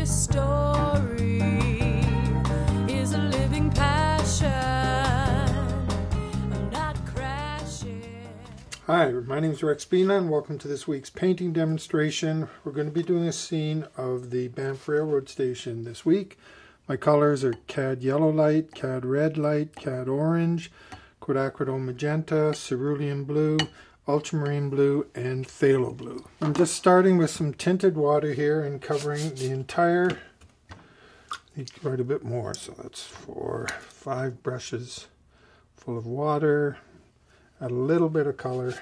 this story is a living passion. I'm not crashing. Hi, my name is Beanland. Welcome to this week's painting demonstration. We're going to be doing a scene of the Banff Railway Station this week. My colors are cad yellow light, cad red light, cad orange, quinacridone magenta, cerulean blue, ultramarine blue, and phthalo blue. I'm just starting with some tinted water here and covering the entire, quite a bit more, so that's 5 brushes full of water, add a little bit of color,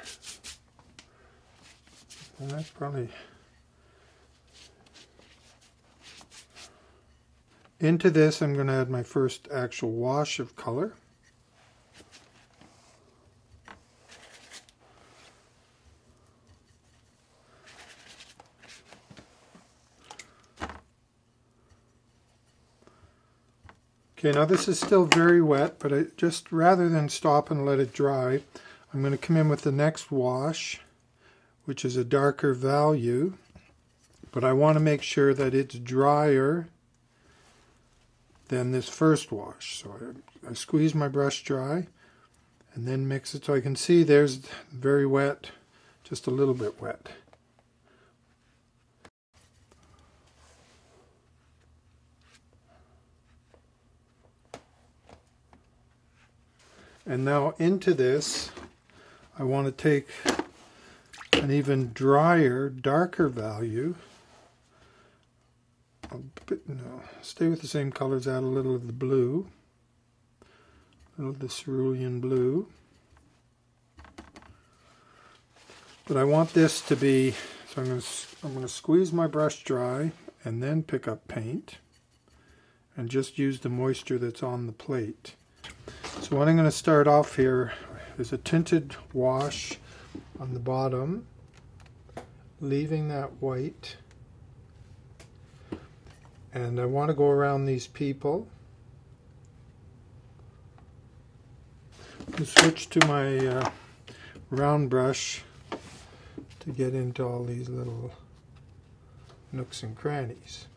and that's probably into this. I'm going to add my first actual wash of color. Okay, now this is still very wet, but I just, rather than stop and let it dry, I'm going to come in with the next wash, which is a darker value, but I want to make sure that it's drier than this first wash. So I squeeze my brush dry and then mix it. So I can see there's very wet, just a little bit wet. And now into this, I want to take an even drier, darker value. Stay with the same colors, add a little of the blue, a little of the cerulean blue. But I want this to be, so I'm going to squeeze my brush dry and then pick up paint and just use the moisture that's on the plate. So what I'm going to start off here is a tinted wash on the bottom, leaving that white. And I want to go around these people. I'll switch to my round brush to get into all these little nooks and crannies.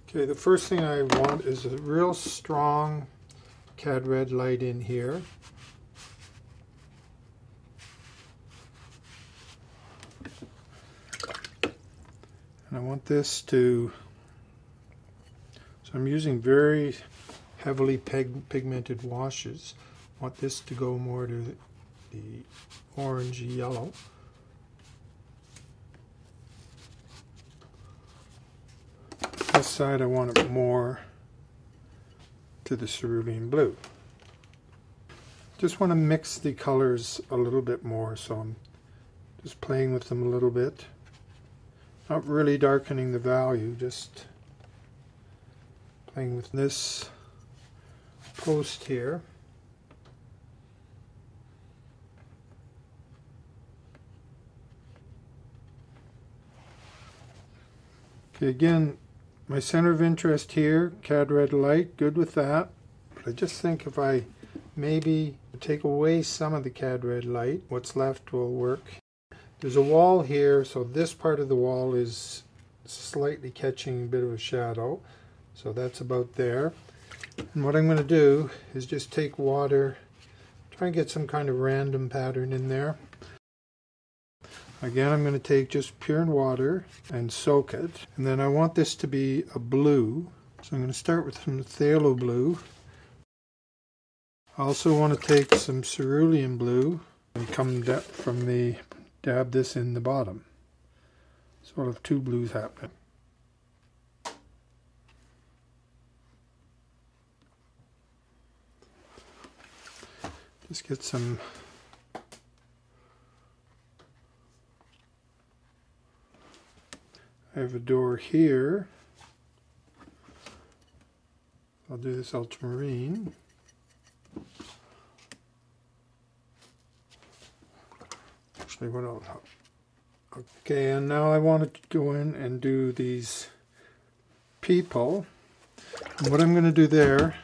Okay, the first thing I want is a real strong cad red light in here. And I want this to, so I'm using very heavily pigmented washes. I want this to go more to the orangey yellow. This side I want it more to the cerulean blue. Just want to mix the colors a little bit more, so I'm just playing with them a little bit. Not really darkening the value, just playing with this post here. Okay, again, my center of interest here, cad red light, good with that. But I just think if I maybe take away some of the cad red light, what's left will work. There's a wall here, so this part of the wall is slightly catching a bit of a shadow. So that's about there. And what I'm going to do is just take water, try and get some kind of random pattern in there. Again, I'm going to take just pure water and soak it. And then I want this to be a blue. So I'm going to start with some phthalo blue. I also want to take some cerulean blue and come from the dab this in the bottom. Sort of 2 blues happening. Just get some I have a door here. I'll do this ultramarine. Actually, what else? Okay, and now I want to go in and do these people. And what I'm going to do there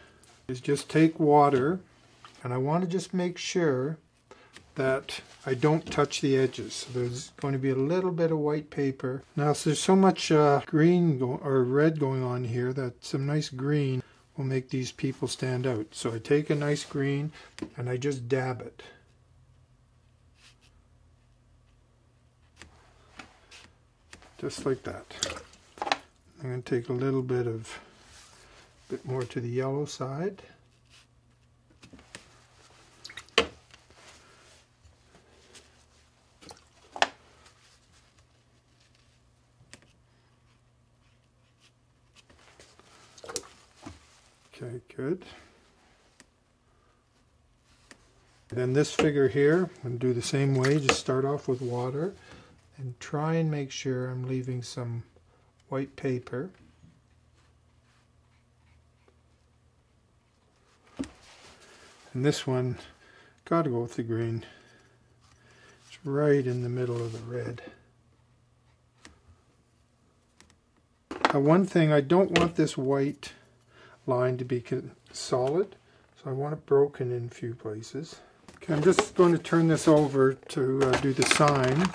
is just take water, and I want to just make sure that I don't touch the edges. So there's going to be a little bit of white paper. Now, so there's so much green or red going on here that some nice green will make these people stand out. So I take a nice green and I just dab it. Just like that. I'm going to take a little bit more to the yellow side. Okay, good. Then this figure here, I'm going to do the same way. Just start off with water and try and make sure I'm leaving some white paper. And this one, gotta go with the green. It's right in the middle of the red. Now, one thing, I don't want this white line to be solid, so I want it broken in a few places. Okay, I'm just going to turn this over to do the sign.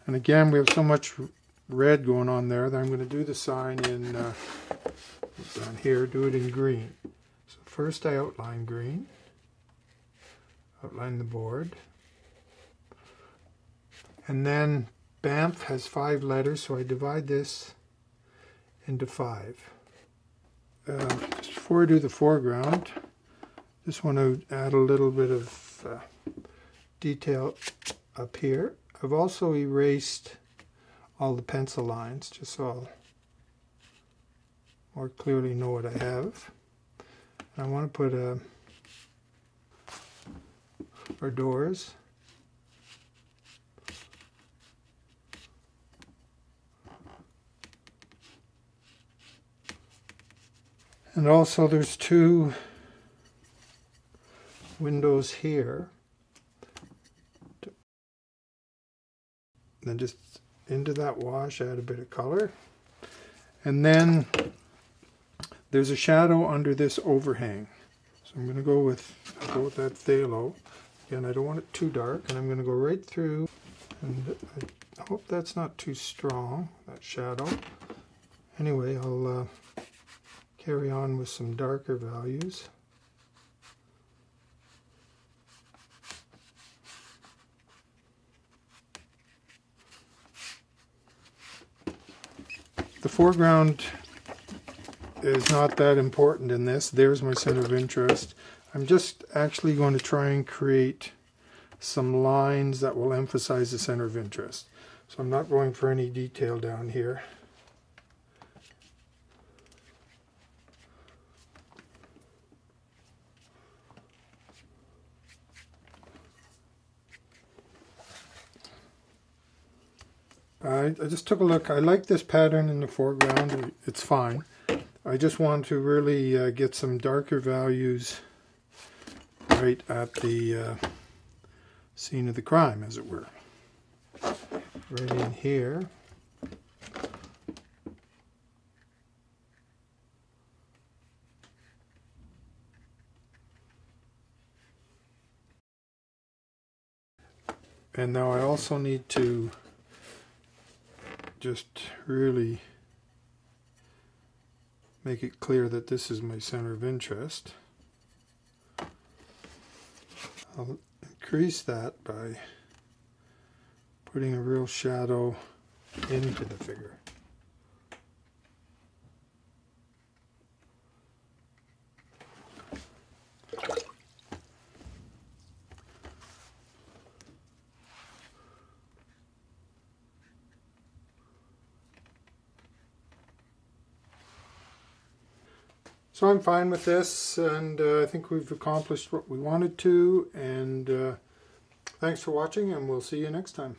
And again, we have so much red going on there that I'm going to do the sign in down here, do it in green. So first I outline green, outline the board, and then Banff has 5 letters, so I divide this into 5. Just before I do the foreground, just want to add a little bit of detail up here. I've also erased all the pencil lines, just so I'll more clearly know what I have. And I want to put our doors. And also there's 2 windows here. Then just into that wash, add a bit of color. And then there's a shadow under this overhang. So I'm going to go with that phthalo. Again, I don't want it too dark, and I'm going to go right through. And I hope that's not too strong, that shadow. Anyway, I'll carry on with some darker values. The foreground is not that important in this. There's my center of interest. I'm just actually going to try and create some lines that will emphasize the center of interest. So I'm not going for any detail down here. I just took a look. I like this pattern in the foreground. It's fine. I just want to really get some darker values right at the scene of the crime, as it were. Right in here. And now I also need to just really make it clear that this is my center of interest. I'll increase that by putting a real shadow into the figure. So I'm fine with this, and I think we've accomplished what we wanted to, and thanks for watching, and we'll see you next time.